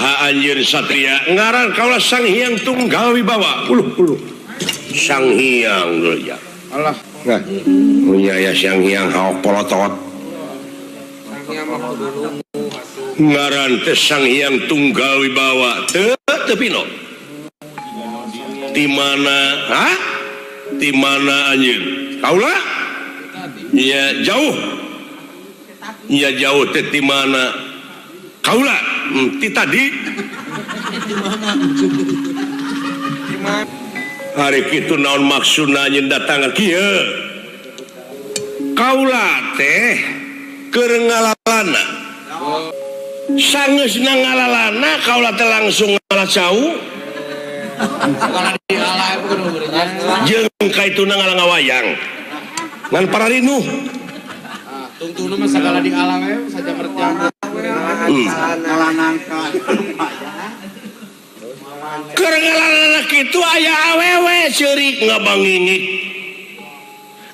saha anjeun satria ngaran kaula Sang Hyang Tunggal Wibawa. Sang Hyang ya. Allah. Nah, punya ya Sang Hyang haok polotot. Ngaran teh Sang Hyang Tunggal Wibawa. Teu pino. Di mana? Hah? Di mana anjeun? Kaula? Ya jauh. Ya jauh teh di mana? Kaula ti tadi. Hari kitu naon maksudna nyeun datang kieu? Kaula teh keur ngalalana. Sangeusna ngalalana kaula teh langsung ngalacau. Jeung kaituna ngalangawayang. Ngan para rinuh. Tungtuna mah sagala di alam saja mertian. Keur ngalalana kitu aya awewe ceurik ngabangingik.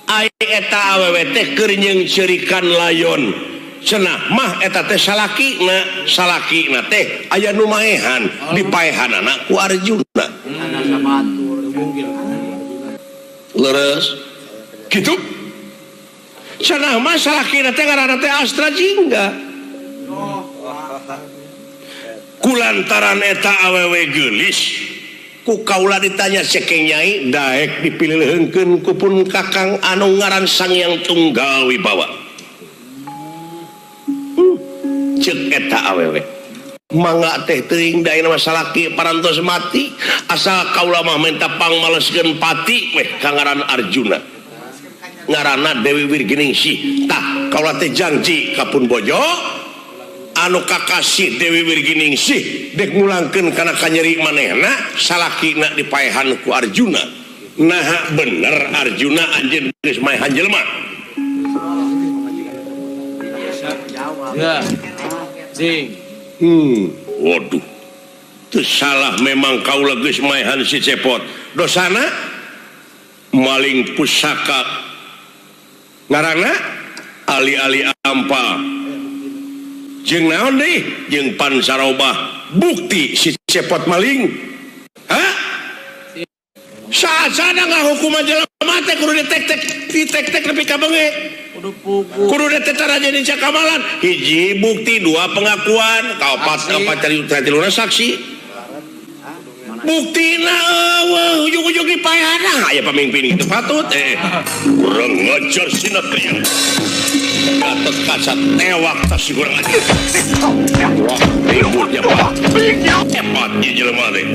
Ai eta awewe teh keur nyeung ceurikan layon. Cenah mah eta teh salakina teh aya nu maehan dipaehanana ku Arjuna. Leres kitu. Cenah mah salakina teh ngaranna teh Astra Jingga. Kulantaran eta awewe geulis ku kaula ditanya cekeng nyai daek dipilihkeun ku pun kakang anu ngaran Sang Hyang Tunggal Wibawa. Ceuk eta awewe mangga teh teuing daena masalaki parantos mati asal kaula mah minta pangmaleskeun pati weh ka ngaran Arjuna ngaranna Dewi Wirginingsih. Tah kaula teh janji ka pun bojo anu kakasih Dewi Wirginingsih dek ngulangkeun kana kanyeri manehna salakina dipaehan ku Arjuna. Nah bener Arjuna anjeun geus maehan jelema. Ya. Sing. Waduh. Teu salah memang kaula geus maehan si Cepot. Dosana maling pusaka. Ngaranna ali-ali ampal. Jeung naon deui? Jeung pancarobah. Bukti si Cepot maling. Hah? Saasana ngahukum jelema teh kudu ditek-tek nepi ka beungeut. Kudu ditetara jadi cakamalan. Hiji bukti, dua pengakuan, kaopat tiluna saksi. Buktina ujug-ujug dipaehanna aya pamimpin itu patut kurang ngajar sina krian. Gatot kaca tewak tas kurang ajar. Wah, ributnya Pak. Cepatnya jelema teh.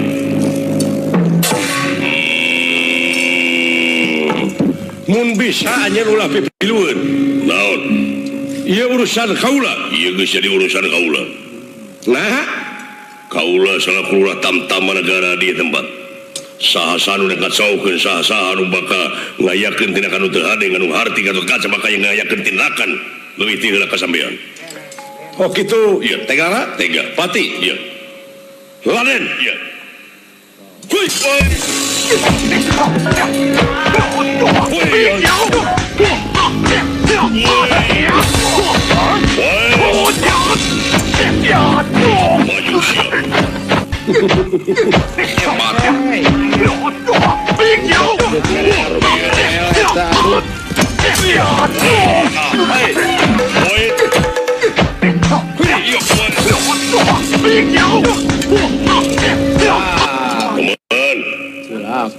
Mun bisa anjeun ulah pipilueun. Naon? Ieu urusan kaula. Ieu geus jadi urusan kaula. Nah, kaula salaku ulah tamtama negara di tempat. Saha nu ngacaukeun saha nu bakal ngayakeun tindakan nu teu hade nganu harti gatot kaca bakal ngayakeun tindakan leuwih ti heula ka sampean. Oh kitu. Ieu tegana? Tega. Pati? Ieu. Laden? Ieu. Hui.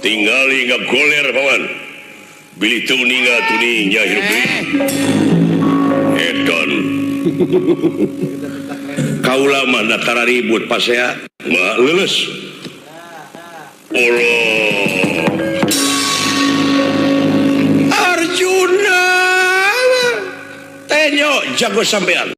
Tinggal hingga goler paman. Bilih tuninga tuninya hidup deui. Edan. Kaula mah datara ribut pasea. Mah leuleus. Allah. Arjuna. Tenyo jago sampean.